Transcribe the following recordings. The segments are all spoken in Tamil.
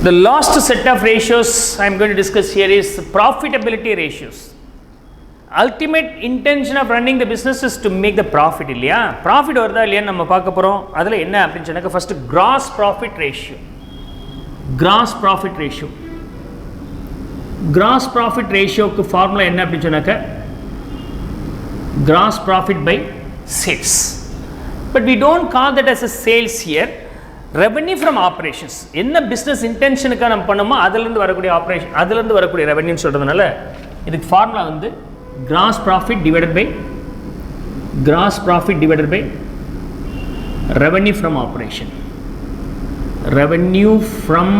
The last set of ratios I am going to discuss here is profitability ratios. Ultimate intention of running the business is to make the profit இல்லையா? Profit வருதா இல்லையான்னு நம்ம பார்க்க போகிறோம். அதில் என்ன அப்படின்னு சொன்னாக்க first gross profit ratio. Gross profit ratio. Gross profit ratioக்கு ஃபார்முலா என்ன அப்படின்னு சொன்னாக்க gross profit by sales. But we don't call that as a sales here. Revenue from operations. என்ன business intentionக்காக நம்ம பண்ணோமோ அதிலிருந்து வரக்கூடிய ஆப்ரேஷன் அதிலிருந்து வரக்கூடிய ரெவென்யூன்னு சொல்கிறதுனால இதுக்கு ஃபார்முலா வந்து gross profit divided by revenue from operation. Revenue from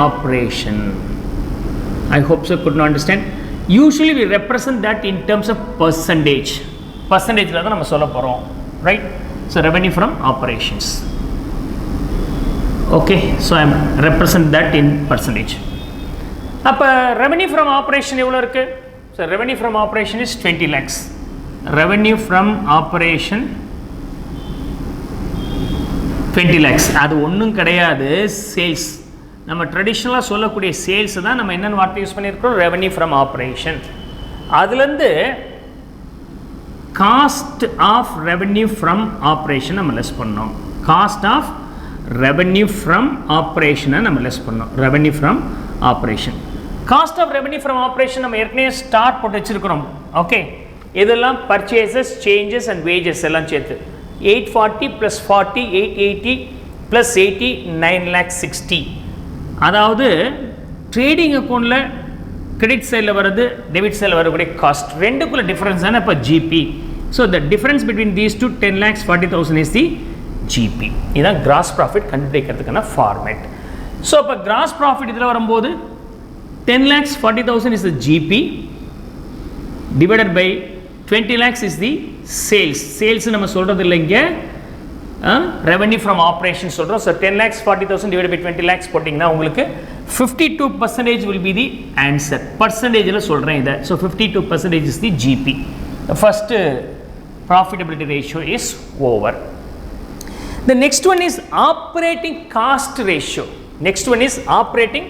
operation. I hope so could not understand. Usually we represent that in terms of percentage. Percentage தான் நம்ம சொல்ல போகிறோம், right? So revenue from operations. Okay, so I am represent that in percentage. அப்போ revenue from operation எவ்வளோ இருக்கு? So revenue from operation is 20 lakhs. Revenue from operation 20 lakhs. அது ஒன்றும் கிடையாது, சேல்ஸ். நம்ம ட்ரெடிஷ்னலாக சொல்லக்கூடிய சேல்ஸ் தான் நம்ம என்னென்ன வார்த்தை யூஸ் பண்ணியிருக்கிறோம், ரெவன்யூ ஃப்ரம் ஆப்ரேஷன். அதுலேருந்து cost of revenue from operation நம்ம லெஸ் பண்ணோம். காஸ்ட் ஆஃப் ரெவன்யூ ஃப்ரம் ஆப்ரேஷனை நம்ம லெஸ் பண்ணோம். Revenue from operation. Cost of revenue from operation நம்ம ஏற்கனவே ஸ்டார்ட் போட்டு வச்சுருக்கிறோம். ஓகே, இதெல்லாம் பர்ச்சேசஸ், சேஞ்சஸ் அண்ட் வேஜஸ் எல்லாம் சேர்த்து 840 + 40 880 + 80 9,60,000. அதாவது ட்ரேடிங் அக்கௌண்ட்டில் கிரெடிட் சைடில் வர்றது, டெபிட் சைடில் வரக்கூடிய காஸ்ட் ரெண்டுக்குள்ள டிஃப்ரென்ஸ் தானே இப்போ GP. So the difference between these two 10,40,000 is the GP. இதுதான் கிராஸ் ப்ராஃபிட் கண்டுபிடிக்கிறதுக்கான ஃபார்மேட். ஸோ இப்போ கிராஸ் ப்ராஃபிட் இதில் வரும்போது 10,40,000 is the GP divided by 20 lakhs is the sales. Sales நம்ம சொல்கிறது இல்லைங்க, ரெவன்யூ ஃப்ரம் ஆப்ரேஷன் சொல்கிறோம். ஸோ 10,40,000 divided by 20 lakhs போட்டிங்கன்னா உங்களுக்கு 52% will be the answer. பர்சன்டேஜில் சொல்கிறேன் இதை. So 52% is the GP. The first profitability ratio is over. The next one is operating cost ratio. Next one is operating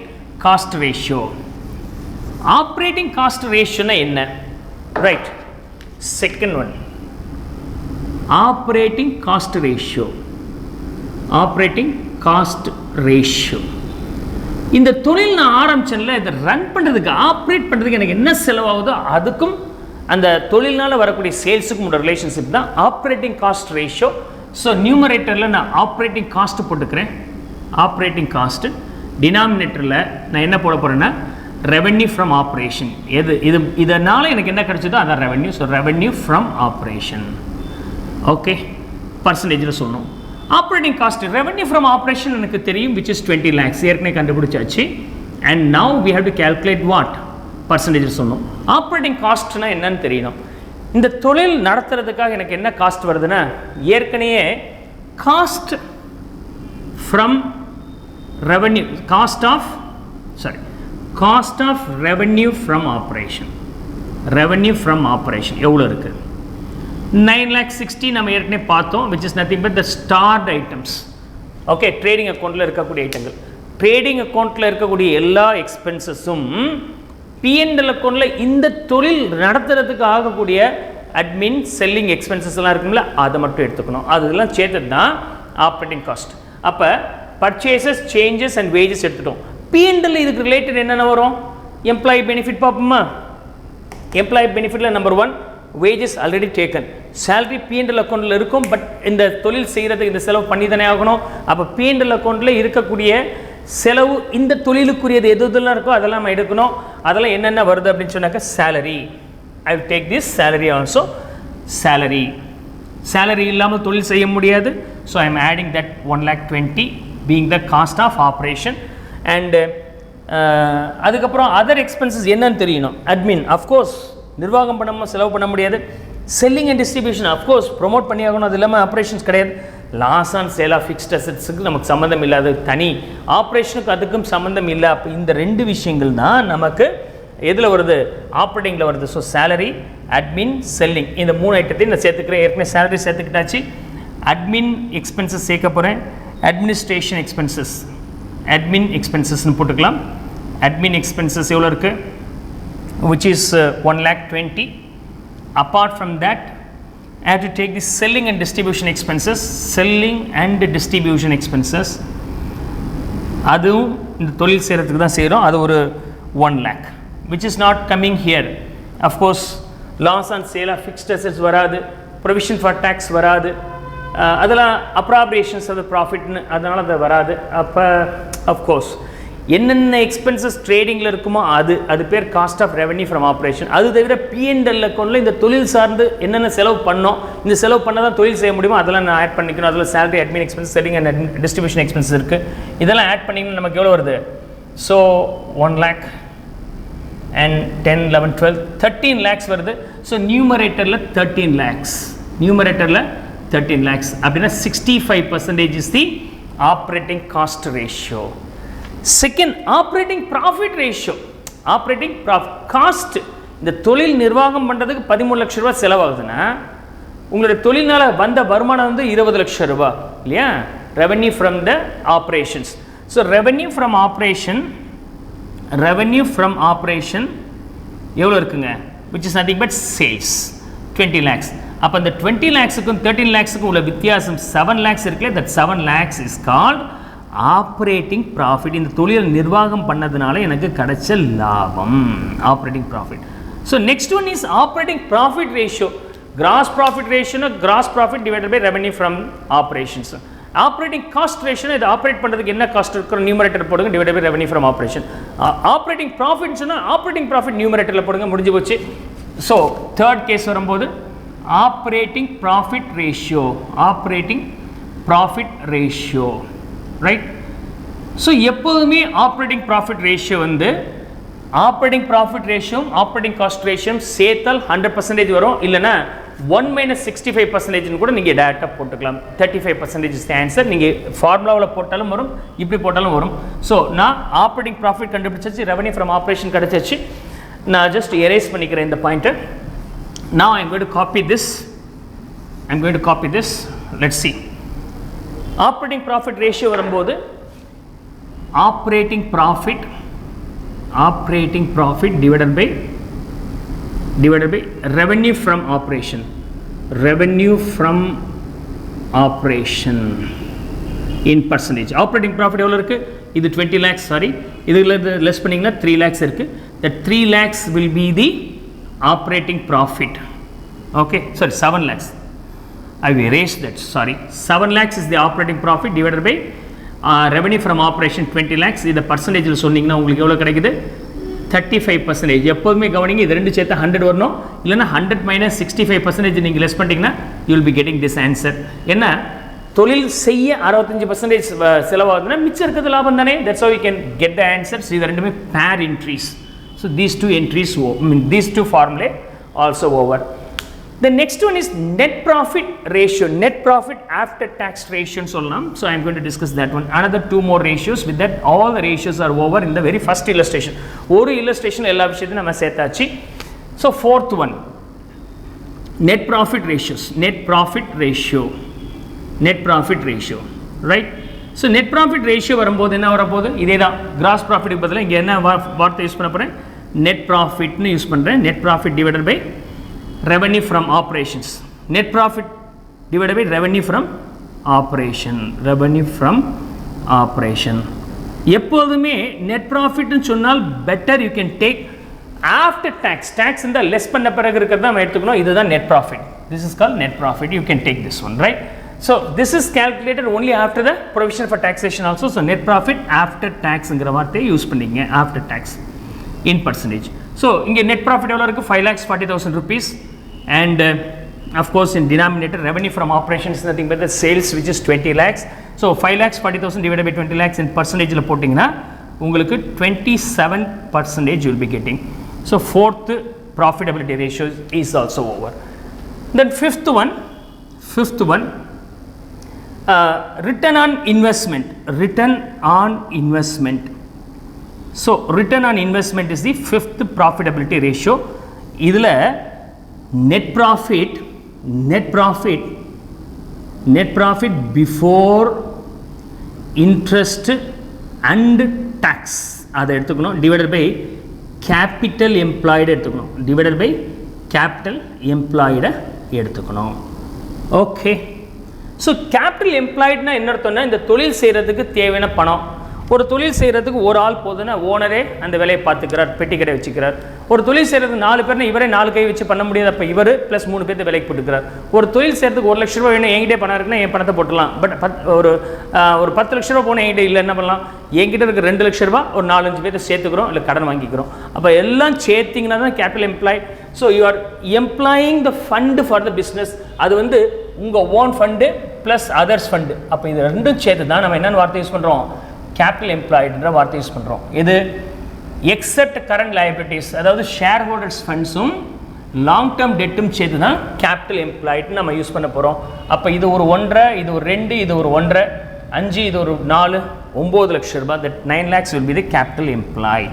cost ratio. Operating cost ratio na enna? Right. Second one. Operating cost ratio. Operating cost ratio. இந்த தொழில் நான் ஆரம்பிச்சேன்ல, இதை ரன் பண்ணுறதுக்கு, ஆப்ரேட் பண்ணுறதுக்கு எனக்கு என்ன செலவாகுதோ அதுக்கும் அந்த தொழில்னால் வரக்கூடிய சேல்ஸுக்கும் உள்ள ரிலேஷன்ஷிப் தான் ஆப்ரேட்டிங் காஸ்ட் ரேஷியோ. ஸோ நியூமரேட்டரில் நான் ஆப்ரேட்டிங் காஸ்ட்டு போட்டுக்கிறேன். Operating cost. டினாமினேட்டரில் நான் என்ன போட போகிறேன்னா ரெவென்யூ ஃப்ரம் ஆப்ரேஷன். இதனால் எனக்கு என்ன கிடைச்சதோ அதான் revenue. So revenue from operation. Okay, பர்சன்டேஜில் சொல்லணும். Operating cost revenue from operation எனக்கு தெரியும், விச் இஸ் 20 lakhs. ஏற்கனவே கண்டுபிடிச்சாச்சு. And now we have to calculate what, பர்சன்டேஜில் சொல்லணும். ஆப்ரேட்டிங் காஸ்ட்னா என்னன்னு தெரியணும். இந்த தொழில் நடத்துறதுக்காக எனக்கு என்ன காஸ்ட் வருதுன்னா, ஏற்கனவே cost from revenue, cost of revenue from operation. Revenue from operation எவ்வளோ இருக்குது? 9,60,000 நம்ம ஏற்கனவே பார்த்தோம், which is nothing but the start items. Okay, trading அக்கௌண்ட்டில் இருக்கக்கூடிய ஐட்டங்கள். ட்ரேடிங் அக்கௌண்ட்டில் இருக்கக்கூடிய எல்லா எக்ஸ்பென்சஸும் P&L அக்கௌண்ட்டில் இந்த தொழில் நடத்துறதுக்கு ஆகக்கூடிய அட்மின், செல்லிங் எக்ஸ்பென்சஸ் எல்லாம் இருக்கும்ல, அதை மட்டும் எடுத்துக்கணும். அதெல்லாம் சேர்த்தது தான் ஆப்ரேட்டிங் காஸ்ட். அப்போ பர்ச்சேசஸ், சேஞ்சஸ் அண்ட் வேஜஸ் எடுத்துட்டோம். P&L இதுக்கு ரிலேட்டட் என்னென்ன வரும்? எம்ப்ளாயி பெனிஃபிட் பார்ப்போமா? எம்ப்ளாயி பெனிஃபிட்டில் number 1 wages already taken. Salary P&L அக்கௌண்ட்டில் இருக்கும், பட் இந்த தொழில் செய்கிறதுக்கு இந்த செலவு பண்ணி தானே ஆகணும். அப்போ P&L அக்கௌண்ட்டில் இருக்கக்கூடிய செலவு இந்த தொழிலுக்குரியது எது எதுலாம் இருக்கோ அதெல்லாம் நம்ம எடுக்கணும். அதெல்லாம் என்னென்ன வருது அப்படின்னு சொன்னாக்க salary. I will take this salary also. Salary இல்லாமல் தொழில் செய்ய முடியாது. So I am adding that 1,20,000 being the cost of operation. And அதுக்கப்புறம் அதர் எக்ஸ்பென்சஸ் என்னன்னு தெரியணும். அட்மின், அஃப்கோர்ஸ் நிர்வாகம் பண்ணாமல் செலவு பண்ண முடியாது. Selling and distribution of course promote பண்ணி ஆகணும். அது இல்லாமல் ஆப்ரேஷன்ஸ் கிடையாது. Loss on sale of fixed அசெட்ஸுக்கு நமக்கு சம்மந்தம் இல்லாத தனி, ஆப்ரேஷனுக்கு அதுக்கும் சம்மந்தம் இல்லை. அப்போ இந்த 2 விஷயங்கள் தான் நமக்கு எதில் வருது? ஆப்ரேட்டிங்கில் வருது. ஸோ சேலரி, அட்மின், செல்லிங், இந்த 3 ஐட்டத்தையும் நான் சேர்த்துக்கிறேன். ஏற்கனவே சேலரி சேர்த்துக்கிட்டாச்சு. அட்மின் எக்ஸ்பென்சஸ் சேர்க்க போகிறேன். அட்மினிஸ்ட்ரேஷன் எக்ஸ்பென்சஸ் admin expenses னு போட்டுக்கலாம். admin expenses எவ்வளோ இருக்கு, which is 1,20,000. apart from that I have to take the selling and distribution expenses. selling and distribution expenses அதுவும் இந்த தொழில் செய்கிறதுக்கு தான் செய்கிறோம், அது ஒரு 1 lakh, which is not coming here. of course loss on sale of fixed assets வராது, provision for tax வராது, அதெல்லாம் appropriations of the profit அதனால அது வராது. அப்போ of course என்னென்ன எக்ஸ்பென்சஸ் ட்ரேடிங்கில் இருக்குமோ அது பேர் cost of revenue from operation. அது தவிர P&L அக்கௌண்ட்டில் இந்த தொழில் சார்ந்து என்னென்ன செலவு பண்ணோம், இந்த செலவு பண்ணால் தான் தொழில் செய்ய முடியுமோ அதெல்லாம் நான் ஆட் பண்ணிக்கணும். அதில் salary, admin expense, selling and distribution expenses இருக்குது. இதெல்லாம் ஆட் பண்ணிங்கன்னா நமக்கு எவ்வளோ வருது? ஸோ 1 lakh and 10, 11, 12, 13 lakhs வருது. ஸோ நியூமரேட்டரில் 13 lakhs, நியூமரேட்டரில் 13 lakhs அப்படின்னா 65% is the operating cost ratio. Second operating profit ratio. Operating cost, இந்த தொழில் நிர்வாகம் பண்ணுறதுக்கு 13 லட்ச ரூபா செலவாகுதுன்னா உங்களுடைய தொழில்னால வந்த வருமானம் வந்து 20 லட்சம் ரூபா இல்லையா? Revenue from the operations. So revenue from operation எவ்வளோ இருக்குங்க? which is nothing but sales, 20 lakhs. அப்போ அந்த 20 lakhsக்கும் 13 lakhsக்கும் உள்ள வித்தியாசம் 7 lakhs இருக்குல்ல, that 7 lakhs is called operating profit. இந்த தொழில் நிர்வாகம் பண்ணதுனால எனக்கு கிடைச்ச லாபம், operating profit. So next one is operating profit ratio. Gross profit ரேஷியோனா gross profit divided by revenue from operations. Operating cost ரேஷியோனா இது ஆப்ரேட் பண்ணுறதுக்கு என்ன காஸ்ட் இருக்கிற நியூமரேட்டர் போடுங்க, divided by revenue from operation. Operating profit சொன்னால் ஆப்ரேட்டிங் ப்ராஃபிட் நியூமரேட்டரில் போடுங்க, முடிஞ்சு போச்சு. ஸோ தேர்ட் கேஸ் வரும்போது operating profit ratio, operating profit ratio, right? So எப்போதுமே ஆப்ரேட்டிங் ப்ராஃபிட் ரேஷியோ வந்து operating profit ratio operating cost ratio சேர்த்தால் 100% வரும், இல்லைனா 1 - 65% கூட நீங்கள் டேரெக்டாக போட்டுக்கலாம். 35% இஸ் தி ஆன்சர். நீங்கள் ஃபார்முலாவில் போட்டாலும் வரும், இப்படி போட்டாலும் வரும். ஸோ நான் ஆப்ரேட்டிங் ப்ராஃபிட் கண்டுபிடிச்சாச்சு, ரெவன்யூ ஃப்ரம் ஆப்ரேஷன் கிடச்சாச்சு. நான் ஜஸ்ட் எரேஸ் பண்ணிக்கிறேன் இந்த பாயிண்ட்டை. Now I am going to copy this. Let's see. Operating profit ratio வரும்போது operating profit divided by revenue from operation, in percentage. Operating profit எவ்வளோ இருக்குது? இது 20 lakhs, சாரி, இதில் லெஸ் பண்ணிங்கன்னா 3 lakhs இருக்குது. that 3 lakhs will be the operating profit. Okay, sorry, 7 lakhs. I will erase that, sorry. 7 lakhs is the operating profit divided by revenue from operation 20 lakhs. இது பர்சன்டேஜில் சொன்னீங்கன்னா உங்களுக்கு எவ்வளோ கிடைக்குது? 35%. எப்போதுமே கவனிங்க, இது ரெண்டு சேர்த்து 100 வரணும், இல்லைன்னா 100 - 65% நீங்கள் லெஸ் பண்ணிட்டீங்கன்னா you will be getting this answer. என்ன தொழில் செய்ய 65% செலவாகுதுன்னா மிச்சம் இருக்கிறது லாபம் தானே? that's how you can get the answers. இது ரெண்டுமே pair entries. so these two entries, these two formulae also over. The next one is net profit ratio, net profit after tax ratio சொல்லலாம். So I am going to discuss that one. Another 2 more ratios. With that all the ratios are over in the very first illustration. ஒரு illustration எல்லா விஷயத்தையும் நம்ம சேர்த்தாச்சு. So fourth one, net profit ratios, net profit ratio, right? So net profit ratio வரும்போது என்ன வரப்போகுது? இதே தான், gross profit பதிலாக இங்கே என்ன வார்த்தை யூஸ் பண்ண போகிறேன்? net profit னு யூஸ் பண்ணுறேன். net profit divided by revenue from operations. net profit divided by revenue from operation. எப்போதுமே net profit னு சொன்னால் better you can take after tax இந்த less பண்ண பிறகு இருக்கிறது தான் எடுத்துக்கணும். இதுதான் net profit. This is called net profit. You can take this one, right? So this is calculated only after the provision for taxation also. So net profit after taxங்கிற வார்த்தையை யூஸ் பண்ணிங்க, after tax in percentage. So இங்கே net profit எவ்வளோ இருக்குது? 5,40,000 rupees. And of course in denominator revenue from operations is nothing but the sales, which is 20 lakhs. So 5,40,000 divided by 20 lakhs in percentage la போட்டிங்கன்னா உங்களுக்கு 27% you will be getting. So fourth profitability ratio is also over. Then fifth one, return on investment. So return on investment is the fifth profitability ratio. இதில் net profit before interest, and tax அதை எடுத்துக்கணும், டிவைடட் பை கேபிட்டல் எம்ப்ளாய்டு எடுத்துக்கணும், டிவைடட் பை கேபிட்டல் எம்ப்ளாய்டை எடுத்துக்கணும். ஓகே, ஸோ கேபிட்டல் எம்ப்ளாய்டுனா என்ன அர்த்தம்னா இந்த தொழில் செய்கிறதுக்கு தேவையான பணம். ஒரு தொழில் செய்கிறதுக்கு ஒரு ஆள் போதுன்னா ஓனரே அந்த வேலையை பார்த்துக்கிறார், பெட்டி கடை வச்சுக்கிறார். ஒரு தொழில் செய்கிறதுக்கு 4 பேர்னா இவரே 4 கை வச்சு பண்ண முடியாது, அப்போ இவர் ப்ளஸ் 3 பேர்த்து வேலைக்கு போட்டுக்கிறார். ஒரு தொழில் செய்கிறதுக்கு 1 லட்ச ரூபா வேணும், என்கிட்டே பணம் இருக்குன்னா என் பணத்தை போட்டுடலாம். பட் ஒரு 10 லட்ச ரூபா போனால் என்கிட்ட இல்லை, என்ன பண்ணலாம், என்கிட்ட இருக்க 2 லட்ச ரூபா ஒரு 4-5 பேர்த்து சேர்த்துக்கிறோம், இல்லை கடன் வாங்கிக்கிறோம். அப்போ எல்லாம் சேர்த்திங்கன்னா தான் capital employee. So you are employing the fund for the business. அது வந்து உங்கள் own fund plus others fund. அப்போ இது ரெண்டும் சேர்த்து தான் நம்ம என்னென்ன வார்த்தை யூஸ் பண்ணுறோம், கேபிட்டல் எம்ப்ளாய்டுன்ற வார்த்தை யூஸ் பண்ணுறோம். இது எக்ஸப்ட் கரண்ட் லைபிலிட்டிஸ், அதாவது ஷேர் ஹோல்டர்ஸ் ஃபண்ட்ஸும் லாங் டேர்ம் டெட்டும் சேர்த்து தான் கேபிட்டல் எம்ப்ளாய்டுன்னு நம்ம யூஸ் பண்ண போகிறோம். அப்போ இது ஒரு 1.5, இது ஒரு 2, இது ஒரு 1.5, 5, இது ஒரு 4, 9 லட்ச ரூபாய். that 9 lakhs will be the capital employed.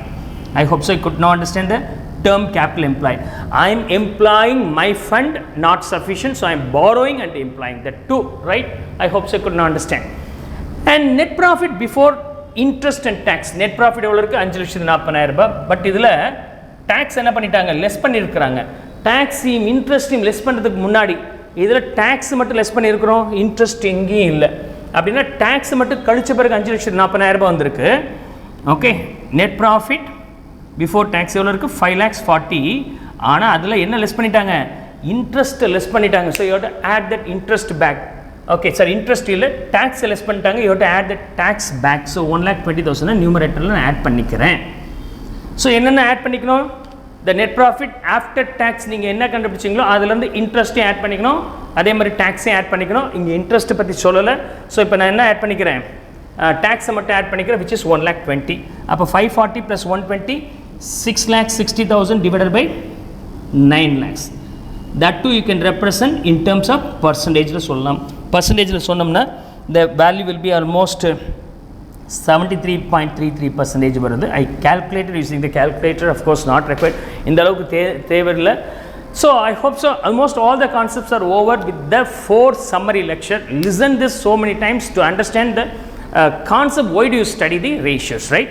I hope so you could not understand the term capital employed. I am employing my fund not sufficient, so I am borrowing and employing that too, right? I hope so you could not understand. And net profit before interest and tax. net profit எவ்வளோ இருக்குது, 5,40,000 ரூபாய். பட் இதில் டேக்ஸ் என்ன பண்ணிட்டாங்க, லெஸ் பண்ணியிருக்கிறாங்க. டேக்ஸையும் இன்ட்ரெஸ்ட்டையும் லெஸ் பண்ணுறதுக்கு முன்னாடி இதில் டேக்ஸ் மட்டும் லெஸ் பண்ணியிருக்கிறோம், இன்ட்ரெஸ்ட் எங்கேயும் இல்லை. அப்படின்னா டேக்ஸ் மட்டும் கழிச்ச பிறகு 5,40,000 ரூபாய் வந்திருக்கு. Okay, net profit before tax எவ்வளோ இருக்குது, 5,40,000. ஆனால் அதில் என்ன லெஸ் பண்ணிட்டாங்க, இன்ட்ரெஸ்ட் லெஸ் பண்ணிட்டாங்க. So you have to add that interest back. Okay sir, interest இல்லை, டேக்ஸ் லெஸ் பண்ணிட்டாங்க, you have to add that tax back. So 1,20,000 நியூமரேட்டரில் நான் ஆட் பண்ணிக்கிறேன். ஸோ என்னென்ன ஆட் பண்ணிக்கணும், the net profit after tax நீங்கள் என்ன கண்டுபிடிச்சிங்களோ அதுலேருந்து இன்ட்ரெஸ்ட்டையும் ஆட் பண்ணிக்கணும், அதே மாதிரி டேக்ஸையும் ஆட் பண்ணிக்கணும். இங்கே இன்ட்ரெஸ்ட்டை பற்றி சொல்லலை. ஸோ இப்போ நான் என்ன ஆட் பண்ணிக்கிறேன், டேக்ஸை மட்டும் ஆட் பண்ணிக்கிறேன், which is 1,20,000. அப்போ 540 + 120, 6,60,000 divided by 9 lakhs. That too you can represent in terms of percentage. சொல்லலாம், பர்சன்டேஜில் சொன்னோம்னா the value will be almost 73.33% வருது. I calculated using the calculator, of course not required. இந்த அளவுக்கு தேவையில்லை. So I hope so almost all the concepts are over with the 4 summary lecture. Listen this so many times to understand the concept. Why do you study the ratios, right?